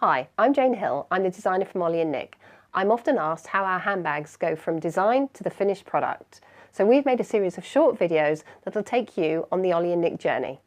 Hi, I'm Jane Hill. I'm the designer from Ollie Nic. I'm often asked how our handbags go from design to the finished product. So we've made a series of short videos that'll take you on the Ollie Nic journey.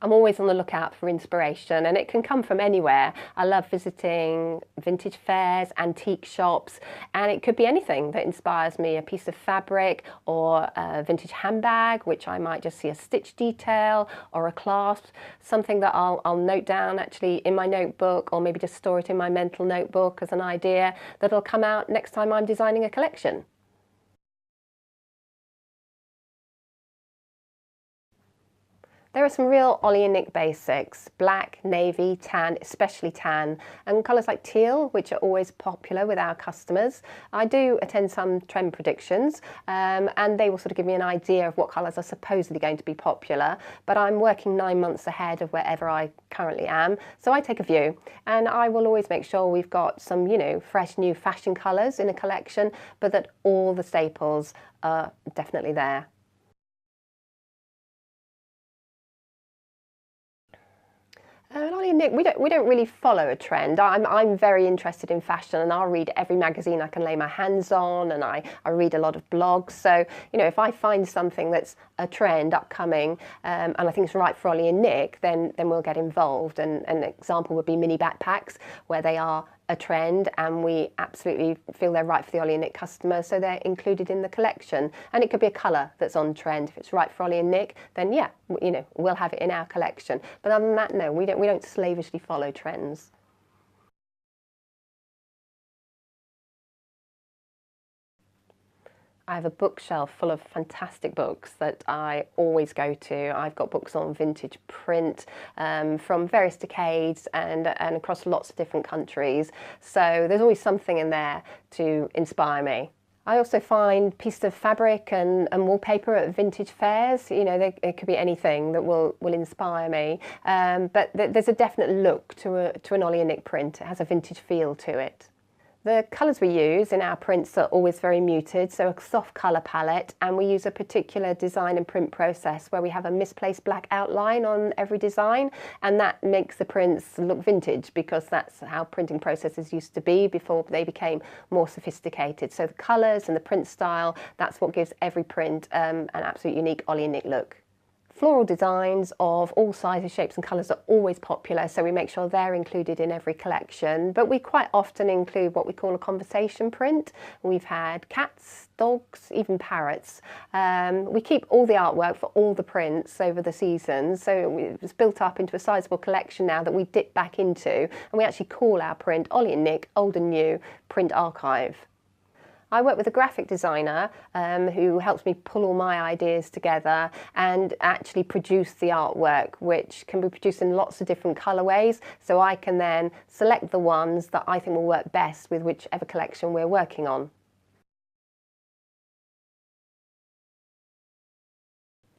I'm always on the lookout for inspiration, and it can come from anywhere. I love visiting vintage fairs, antique shops, and it could be anything that inspires me, a piece of fabric or a vintage handbag, which I might just see a stitch detail or a clasp, something that I'll note down actually in my notebook, or maybe just store it in my mental notebook as an idea that'll come out next time I'm designing a collection. There are some real Ollie Nic basics: black, navy, tan, especially tan, and colours like teal, which are always popular with our customers. I do attend some trend predictions, and they will sort of give me an idea of what colours are supposedly going to be popular, but I'm working 9 months ahead of wherever I currently am, so I take a view, and I will always make sure we've got some, fresh new fashion colours in a collection, but that all the staples are definitely there. Ollie and Nic, we don't really follow a trend. I'm very interested in fashion, and I'll read every magazine I can lay my hands on, and I read a lot of blogs. So, if I find something that's a trend upcoming, and I think it's right for Ollie and Nic, then we'll get involved. And an example would be mini backpacks, where they are a trend and we absolutely feel they're right for the Ollie and Nic customer, so they're included in the collection. And it could be a colour that's on trend. If it's right for Ollie and Nic, then yeah, we'll have it in our collection. But other than that, no, we don't slavishly follow trends. I have a bookshelf full of fantastic books that I always go to. I've got books on vintage print from various decades and across lots of different countries. So there's always something in there to inspire me. I also find pieces of fabric and wallpaper at vintage fairs. It could be anything that will inspire me. But there's a definite look to an Ollie and Nic print. It has a vintage feel to it. The colours we use in our prints are always very muted, so a soft colour palette, and we use a particular design and print process where we have a misplaced black outline on every design, and that makes the prints look vintage because that's how printing processes used to be before they became more sophisticated. So the colours and the print style, that's what gives every print an absolute unique Ollie Nic look. Floral designs of all sizes, shapes and colours are always popular, so we make sure they're included in every collection. But we quite often include what we call a conversation print. We've had cats, dogs, even parrots. We keep all the artwork for all the prints over the seasons, so it's built up into a sizable collection now that we dip back into, and we actually call our print Ollie and Nic Old and New Print Archive. I work with a graphic designer who helps me pull all my ideas together and actually produce the artwork, which can be produced in lots of different colourways, so I can then select the ones that I think will work best with whichever collection we're working on.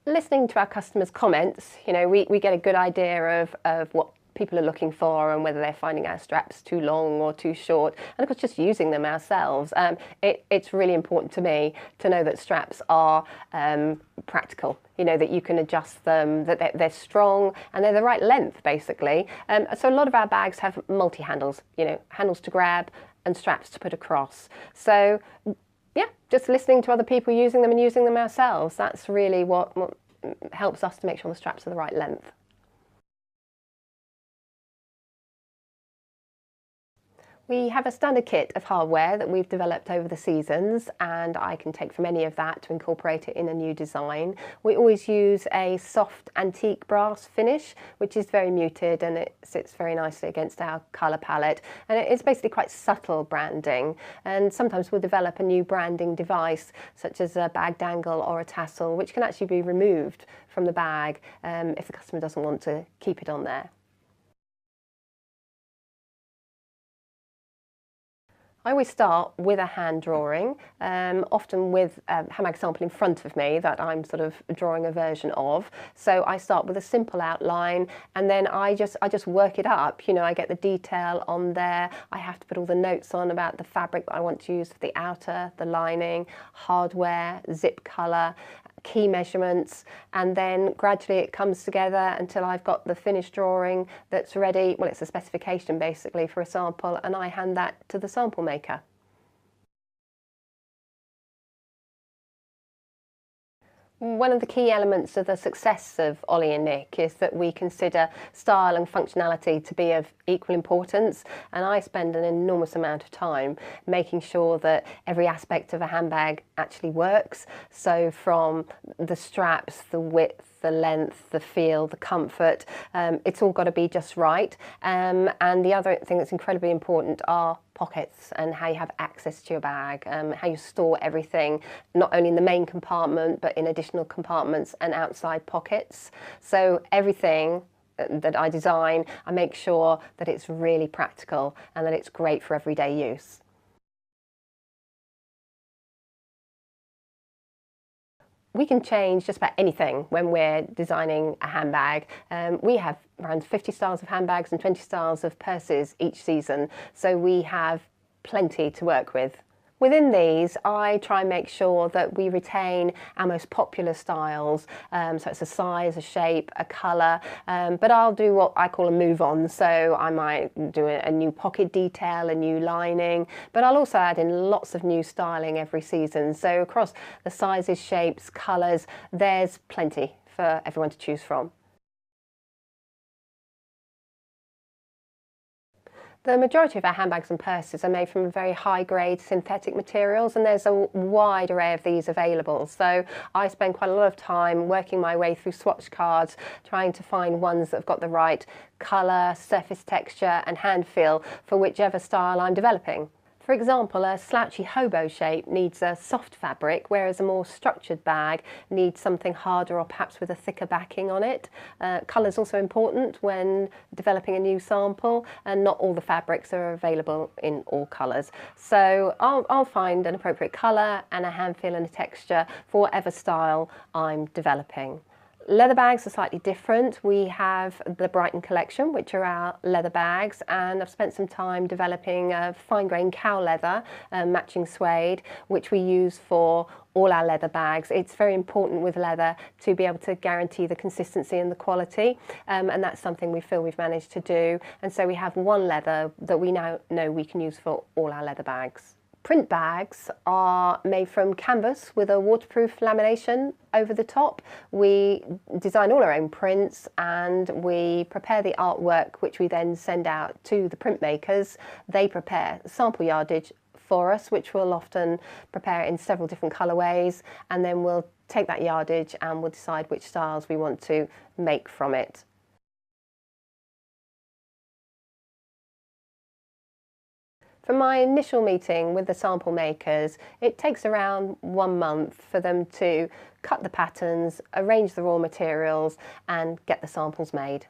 Listening to our customers' comments, we get a good idea of what people are looking for and whether they're finding our straps too long or too short, and of course just using them ourselves. It's really important to me to know that straps are practical, that you can adjust them, that they're strong and they're the right length basically. So a lot of our bags have multi-handles, handles to grab and straps to put across. So yeah, just listening to other people using them and using them ourselves, that's really what helps us to make sure the straps are the right length. We have a standard kit of hardware that we've developed over the seasons, and I can take from any of that to incorporate it in a new design. We always use a soft antique brass finish, which is very muted and it sits very nicely against our colour palette. And it's basically quite subtle branding. And sometimes we'll develop a new branding device, such as a bag dangle or a tassel, which can actually be removed from the bag if the customer doesn't want to keep it on there. I always start with a hand drawing, often with a handbag sample in front of me that I'm sort of drawing a version of. So I start with a simple outline, and then I just work it up. I get the detail on there. I have to put all the notes on about the fabric that I want to use for the outer, the lining, hardware, zip colour, key measurements, and then gradually it comes together until I've got the finished drawing that's ready. Well, it's a specification basically for a sample, and I hand that to the sample maker. One of the key elements of the success of Ollie & Nic is that we consider style and functionality to be of equal importance, and I spend an enormous amount of time making sure that every aspect of a handbag actually works. So from the straps, the width, the length, the feel, the comfort, it's all got to be just right. And the other thing that's incredibly important are pockets and how you have access to your bag, how you store everything, not only in the main compartment but in additional compartments and outside pockets. So everything that I design, I make sure that it's really practical and that it's great for everyday use. We can change just about anything when we're designing a handbag. We have around 50 styles of handbags and 20 styles of purses each season, so we have plenty to work with. Within these, I try and make sure that we retain our most popular styles, so it's a size, a shape, a colour, but I'll do what I call a move on, so I might do a new pocket detail, a new lining, but I'll also add in lots of new styling every season. So across the sizes, shapes, colours, there's plenty for everyone to choose from. The majority of our handbags and purses are made from very high-grade synthetic materials, and there's a wide array of these available. So I spend quite a lot of time working my way through swatch cards, trying to find ones that have got the right colour, surface texture and hand feel for whichever style I'm developing. For example, a slouchy hobo shape needs a soft fabric, whereas a more structured bag needs something harder or perhaps with a thicker backing on it. Colour is also important when developing a new sample, and not all the fabrics are available in all colours. So I'll find an appropriate colour and a hand feel and a texture for whatever style I'm developing. Leather bags are slightly different. We have the Brighton collection, which are our leather bags, and I've spent some time developing a fine grain cow leather matching suede, which we use for all our leather bags. It's very important with leather to be able to guarantee the consistency and the quality, and that's something we feel we've managed to do. And so we have one leather that we now know we can use for all our leather bags. Print bags are made from canvas with a waterproof lamination over the top. We design all our own prints and we prepare the artwork, which we then send out to the printmakers. They prepare sample yardage for us, which we'll often prepare in several different colourways, and then we'll take that yardage and we'll decide which styles we want to make from it. From my initial meeting with the sample makers, it takes around 1 month for them to cut the patterns, arrange the raw materials and get the samples made.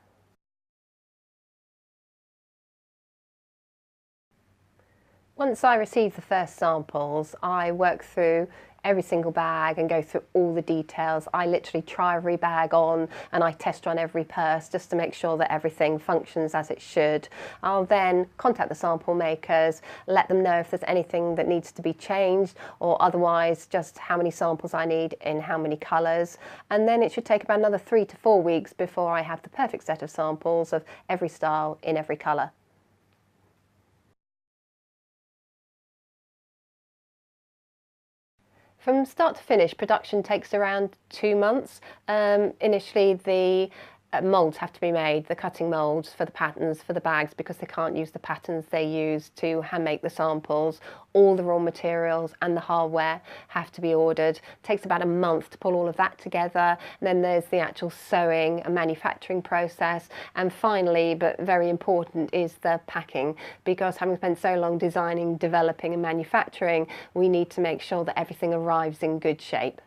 Once I receive the first samples, I work through every single bag and go through all the details. I literally try every bag on and I test run every purse just to make sure that everything functions as it should. I'll then contact the sample makers, let them know if there's anything that needs to be changed, or otherwise just how many samples I need in how many colours. And then it should take about another 3 to 4 weeks before I have the perfect set of samples of every style in every colour. From start to finish, production takes around 2 months. Initially, the moulds have to be made, the cutting moulds for the patterns for the bags, because they can't use the patterns they use to hand make the samples. All the raw materials and the hardware have to be ordered. It takes about a month to pull all of that together. And then there's the actual sewing and manufacturing process. And finally, but very important, is the packing, because having spent so long designing, developing and manufacturing, we need to make sure that everything arrives in good shape.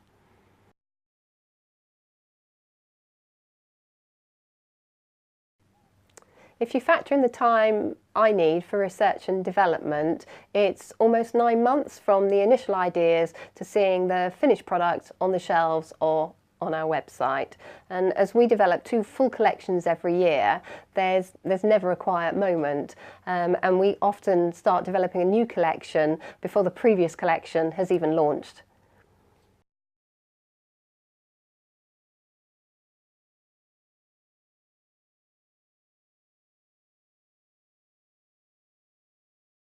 If you factor in the time I need for research and development, it's almost 9 months from the initial ideas to seeing the finished product on the shelves or on our website. And as we develop 2 full collections every year, there's never a quiet moment, and we often start developing a new collection before the previous collection has even launched.